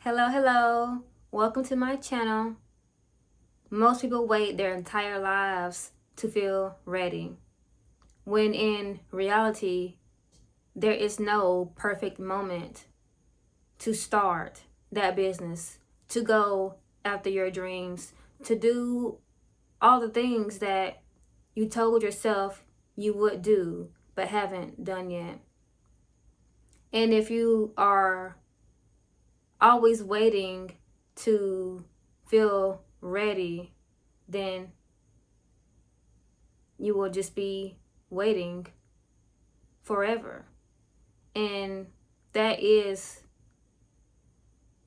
Hello. Welcome to my channel. Most people wait their entire lives to feel ready, when in reality, there is no perfect moment to start that business, to go after your dreams, to do all the things that you told yourself you would do but haven't done yet. And if you are always waiting to feel ready, then you will just be waiting forever. And that is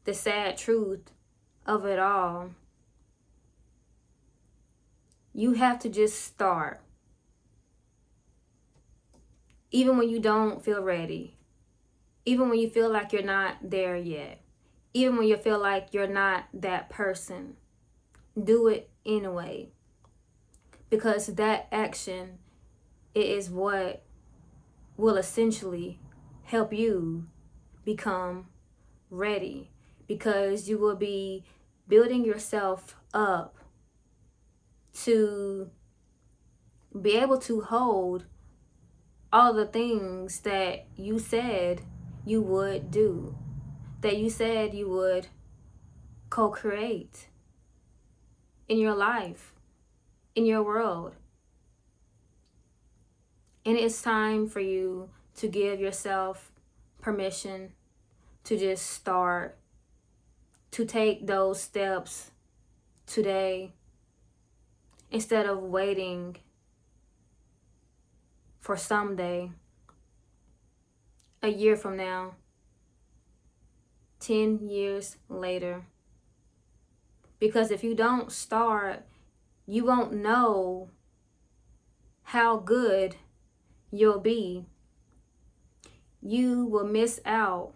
the sad truth of it all. You have to just start. Even when you don't feel ready. Even when you feel like you're not there yet. Even when you feel like you're not that person. Do it anyway. Because that action is what will essentially help you become ready, because you will be building yourself up to be able to hold all the things that you said you would do, that you said you would co-create in your life, in your world. And it's time for you to give yourself permission to just start, to take those steps today instead of waiting for someday, a year from now, 10 years later. Because if you don't start, you won't know how good you'll be. You will miss out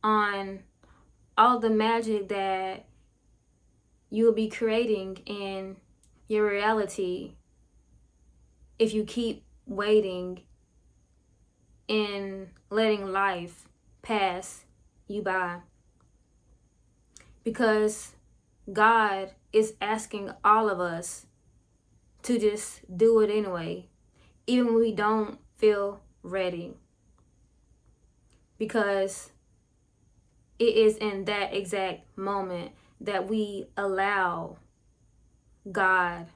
on all the magic that you'll be creating in your reality if you keep waiting and letting life pass you by. Because God is asking all of us to just do it anyway, even when we don't feel ready. Because it is in that exact moment that we allow God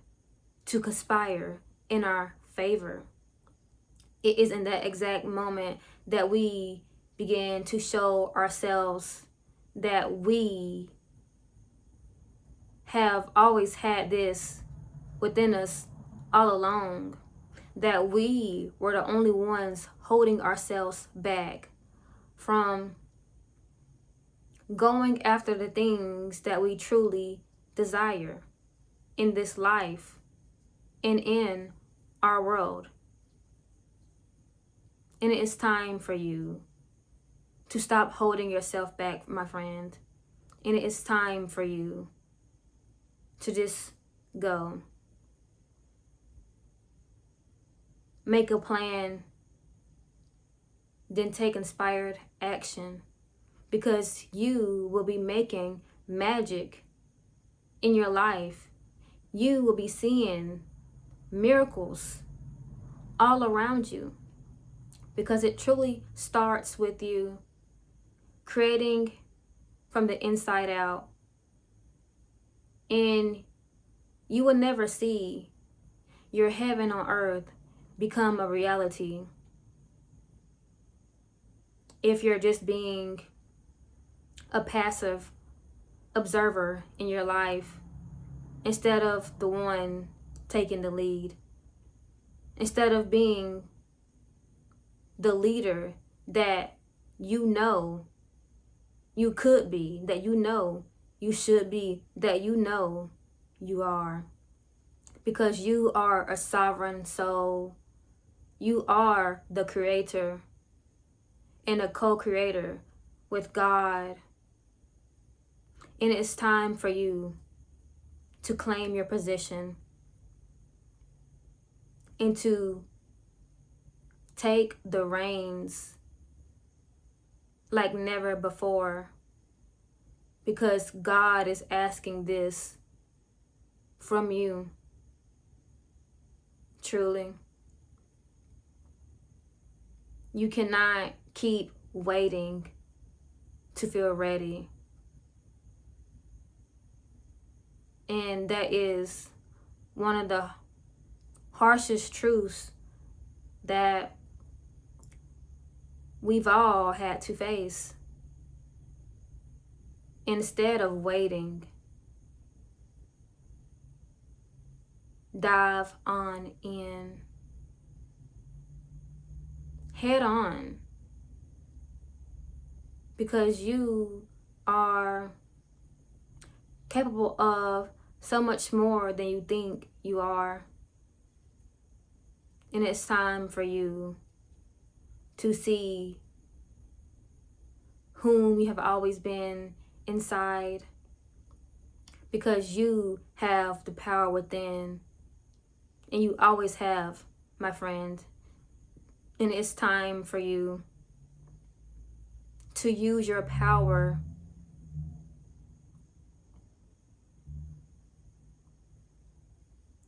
to conspire in our favor. It is in that exact moment that we begin to show ourselves that we have always had this within us all along, that we were the only ones holding ourselves back from going after the things that we truly desire in this life and in our world. And it is time for you to stop holding yourself back, my friend. And it is time for you to just go. Make a plan, then take inspired action, because you will be making magic in your life. You will be seeing miracles all around you, because it truly starts with you creating from the inside out. And you will never see your heaven on earth become a reality if you're just being a passive observer in your life instead of the one taking the lead, instead of being the leader that you know you could be, that you know you should be, that you know you are. Because you are a sovereign soul. You are the creator and a co-creator with God. And it's time for you to claim your position and to take the reins like never before. because God is asking this from you. Truly. You cannot keep waiting to feel ready. And that is one of the harshest truths that we've all had to face. Instead of waiting, dive on in. Head on. Because you are capable of so much more than you think you are. And it's time for you to see whom you have always been inside, because you have the power within, and you always have, my friend. And it's time for you to use your power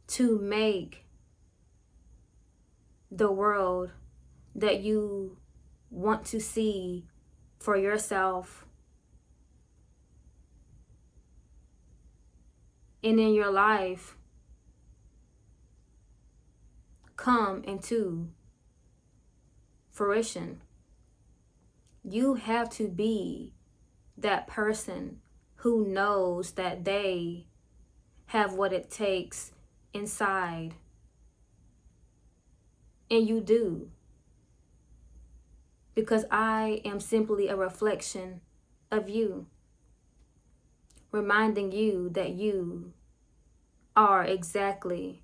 to make the world that you want to see for yourself and in your life come into fruition. You have to be that person who knows that they have what it takes inside. And you do. Because I am simply a reflection of you, reminding you that you are exactly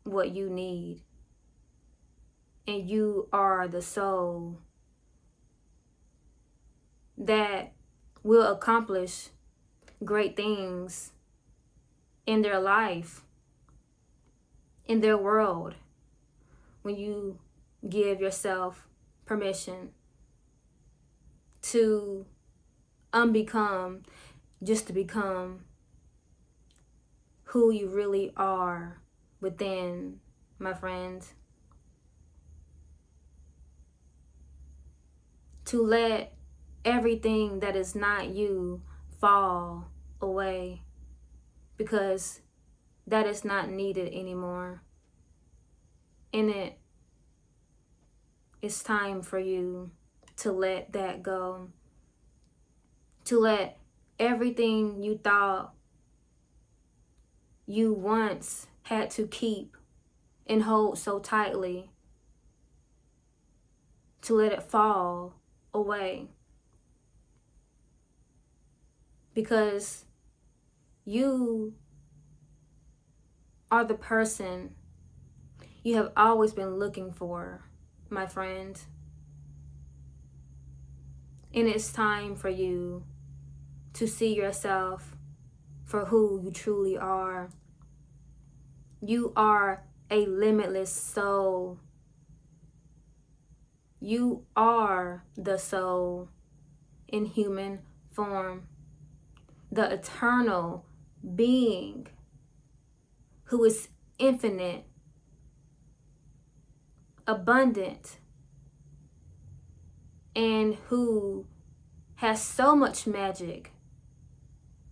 what you need. And you are the soul that will accomplish great things in their life, in their world, when you give yourself permission to unbecome, just to become who you really are within, my friends. To let everything that is not you fall away, because that is not needed anymore. And it's time for you to let that go. To let everything you thought you once had to keep and hold so tightly, to let it fall away. Because you are the person you have always been looking for, my friend. And it's time for you to see yourself for who you truly are. You are a limitless soul. You are the soul in human form, the eternal being who is infinite, abundant, and who has so much magic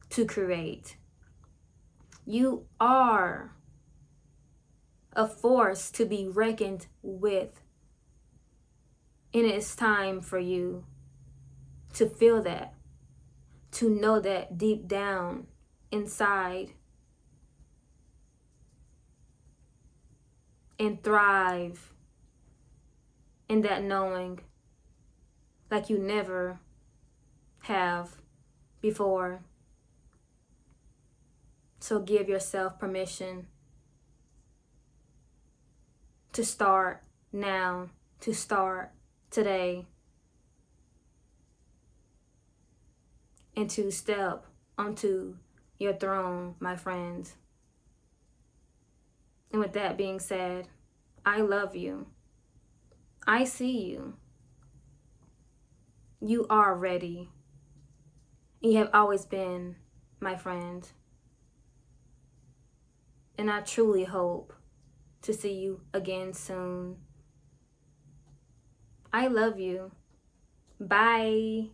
to create. You are a force to be reckoned with. And it's time for you to feel that, to know that deep down inside, and thrive in that knowing like you never have before. So give yourself permission to start now, to start today, and to step onto your throne, my friends. And with that being said, I love you. I see you. You are ready. You have always been my friend. And I truly hope to see you again soon. I love you. Bye.